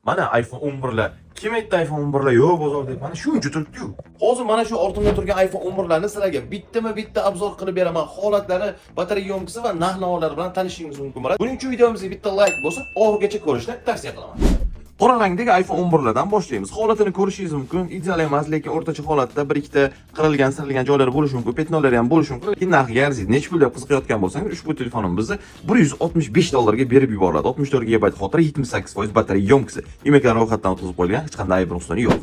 Mana iPhone 11lar. Kim aytdi iPhone 11lar yo'q bozorda deb? Mana shuncha turibdi-yu. Hozir mana shu ortimda turgan iPhone 11larni sizlarga bitta obzor qilib beraman. Holatlari, batareya yomkisi va narx-navolar bilan tanishishingiz mumkin bo'ladi. Buning uchun videomizga bitta like bosib, oxirigacha ko'rishni tavsiya qilaman. Qora rangdagi iPhone 11lardan boshlaymiz. Holatini ko'rishingiz mumkin. Ideal emas, lekin o'rtacha holatda bir ikkita qirilgan, sirilgan joylari bo'lishi mumkin, petnolari ham bo'lishi mumkin. Lekin narxiga arziydi. Nechta pul deb qiziqayotgan bo'lsangiz, ushbu telefonimizni $165 ga berib yuboriladi. 64 GB xotira, 78% batareya yomkisi. Emaklari ro'yxatdan o'tkazib qo'yilgan, hech qanday ayb nuqsoni yo'q.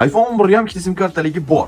iPhone 11 ham ikkita sim kartaligi bor.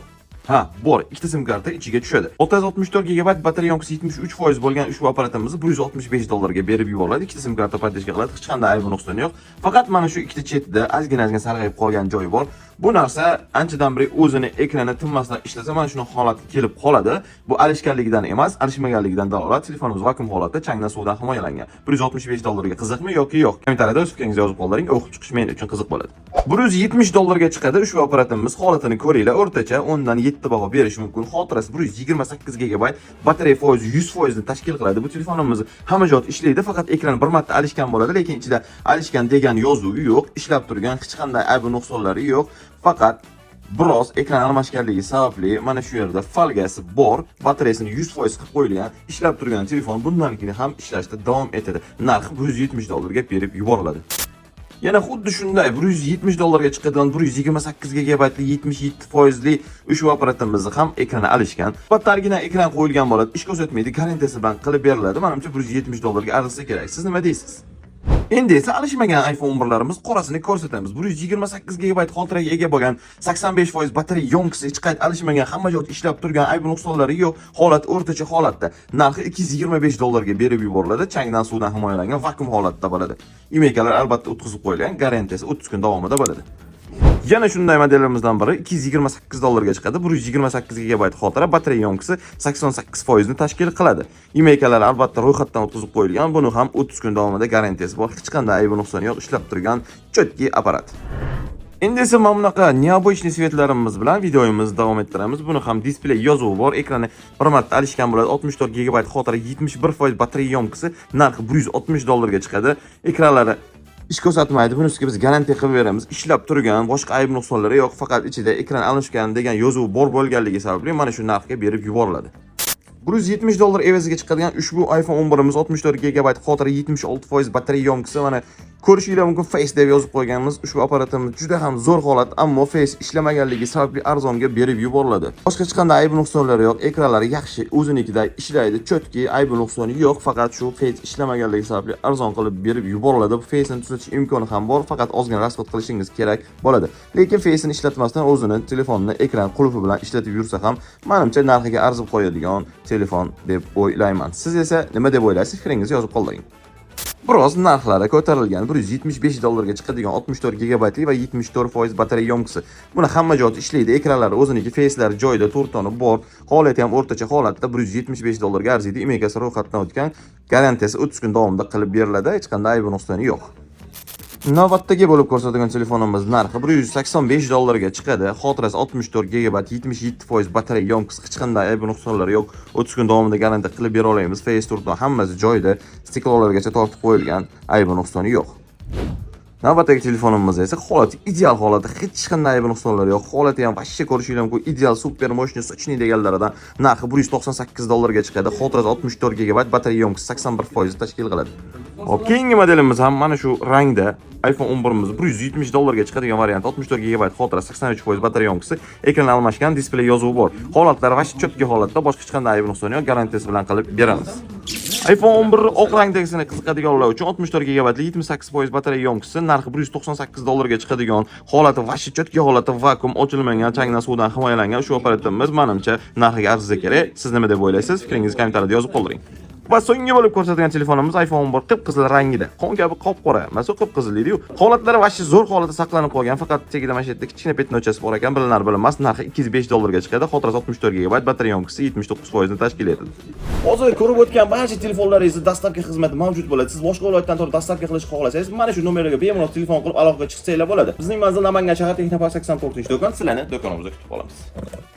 Bor, ikkita sim karta ichiga tushadi. 664 GB batareya yomkisi 73% bo'lgan ushbu apparatimizni $165 ga berib yuboriladi. Ikkita sim karta podдержка qiladi, hech qanday ayb nuqsoni yo'q. Faqat mana shu ikkita chetida ozgina sarg'ayib qolgan joyi bor. Bu narsa anchadan beri o'zini ekrani tinmasdan ishlasa mana shuni holatga kelib qoladi. Bu alishganligidan emas, alishmaganligidan dalolat. Telefonimiz vakuum holatda, changdan, suvdan himoyalangan. $165 ga qiziqmi yoki yo'q? Kommentariyada o'z fikringizni yozib qoldiring, o'qib chiqish men uchun qiziq bo'ladi. $170 ga chiqadi ushbu apparatimiz. Holatini ko'ringlar, o'rtacha 10 dan 7 baho berish mumkin. Xotirasi 128 GB, batareya foizi 100% ni tashkil qiladi. Bu telefonimiz hamma joyda ishlaydi, faqat ekran bir marta alishgan bo'ladi, lekin ichida alishgan degan yozuvi yo'q, ishlab turgan, hech qanday ayb nuqsonlari yo'q. Faqat biroz ekran almashganligi sababli mana shu yerda falgasi bor, batareyasini 100% qilib qo'yilgan, ishlab turgan telefon bundan keyin ham ishlashda davom etadi. Narxi $170 ga berib yuboriladi. Yana xuddi shunday $170 ga chiqadigan 128 GB li 77% li ushbu apparatimizni ham ekrani alishgan. Battargina ekran qo'yilgan bo'ladi, ish ko'rsatmaydi, garantiyasi bilan qilib beriladi. Menimcha $170 ga arzisa kerak. Siz nima deysiz? Endi esa alishmagan iPhone 11larimiz qorasini ko'rsatamiz. 128 GB xotiraga ega bo'lgan, 85% batareya yomkisi, hech qayt alishmagan, hamma joyda ishlab turgan, ayb nuqsonlari yo'q, holat o'rtacha holatda. Narxi $225 ga berib yuboriladi. Changdan, suvdan himoyalangan vakuum holatda bo'ladi. Emaklari albatta o'tkazib qo'yilgan, garantiyasi 30 kun davomida bo'ladi. Yana shunday modellarimizdan biri $228 ga chiqadi. 128 GB xotira, batareya yomkisi 88% ni tashkil qiladi. Emaklari albatta ro'yxatdan o'tkazib qo'yilgan. Buni ham 30 kun davomida garantiyasi bor. Hech qanday aybi nuqsoni yo'q, ishlab turgan chotki apparat. Endi esa mana bunaqa необычный svetlarimiz bilan videomizni davom ettiramiz. Buni ham displey yozuvi bor, ekrani bir marta alishgan bo'ladi. 64 GB xotira, 71% batareya yomkisi, narxi $160 ga chiqadi. Ekranlari ish ko'rsatmaydi. Bunisiga biz garantiya qilib beramiz. Ishlab turgan, boshqa ayb nuqsonlari yo'q, faqat ichida ekran alishgan degan yozuv bor bo'lganligi sababli mana shu narxga berib yuboriladi. $170 evaziga chiqadigan ushbu iPhone 11imiz 64 GB xotira, 76% batareya yomkisi, mana ko'rishinglar mumkin, Face deb yozib qo'yganmiz. Ushbu apparatimiz juda ham zo'r holat, ammo Face ishlamaganligi sababli arzonga berib yuboriladi. Boshqa hech qanday ayb nuqsonlari yo'q, ekranlari yaxshi, o'zinikidek ishlaydi, chotki, ayb nuqsoni yo'q, faqat shu Face ishlamaganligi sababli arzon qilib berib yuboriladi. Bu Face'ni tuzatish imkoni ham bor, faqat ozgina rasxod qilishingiz kerak bo'ladi. Lekin Face'ni ishlatmasdan o'zini telefonini ekran qulfi bilan ishlatib yursa ham, menimcha narxiga arzib qo'yadigan telefon deb o'ylayman. Siz esa nima deb o'ylaysiz? Fikringizni yozib qoldiring. Biroz narxlari ko'tarilgan. $175 ga chiqadigan 64 GB li va 74% batareya yomkisi. Buni hamma joyda ishlaydi, ekranlari o'ziniki, face'lari joyida, to'rtoni bor. Holati ham o'rtacha holatda $175 ga arziydi. Emaklari ro'yxatdan o'tgan, garantiyasi 30 kun davomida qilib beriladi. Hech qanday aybi nuqsoni yo'q. Navbatdagi bo'lib ko'rsatilgan telefonimiz narxi $185 ga chiqadi. Xotirasi 64 GB, 77% batareya yomkisi, hech qanday ayb nuqsonlari yo'q. 30 kun davomida garantiya qilib bera olamiz. Face turdan hammasi joyida, stiklolargacha tortib qo'yilgan, ayb nuqsoni yo'q. Navbatdagi telefonimiz esa holati ideal holatda, hech qanday ayb nuqsonlari yo'q. Holati ham vashcha ko'rishinglar mumkin, ideal, super moshni, sochni deganlaridan. Narxi $198 ga chiqadi. Xotirasi 64 GB, batareya yomkisi 81% tashkil qiladi. Hop, keyingi modelimiz ham mana shu rangda. iPhone 11imiz $170 ga chiqadigan variant, 64 GB xotira, 83% batareya yomkisi, ekran almashgan, displey yozuvi bor. Holatlari vashcha chotki holatda, boshqa hech qanday ayb nuqsoni yo'q, garantiyasi bilan qilib beramiz. iPhone 11 oq rangdagisini qiziqadiganlar uchun 64 GB li 78% batareya yomkisi, narxi $198 ga chiqadigan, holati vashcha chotki holati, vakuum, ochilmagan, changdan, suvdan himoyalangan shu apparatimiz menimcha narxiga arzisa kerak. Siz nima deb o'ylaysiz? Fikringizni kommentariyada yozib qoldiring. Va so'nggi bo'lib ko'rsatilgan telefonimiz iPhone 11 qip-qizil rangida. Qon kabi qop-qora, emas, qip-qizil deydi-yu. Holatlari vashcha zo'r holatda saqlanib qolgan, faqat chegida mana shu yerda kichkina petnochasi bor ekan, bilinar-bilinmas. Narxi $205 ga chiqadi. Xotirasi 64 GB, batareya yomkisi 79% ni tashkil etadi. Hozir ko'rib o'tgan barcha telefonlaringizni dastavka xizmati mavjud bo'ladi. Siz boshqa viloyatdan turib dastavka qilishni xohlasangiz, mana shu nomerga bemalol telefon qilib aloqaga chiqsanglar bo'ladi. Bizning manzil Namangan shahar Texnopark 84-do'kon. Sizlarni do'konimizda kutib qolamiz.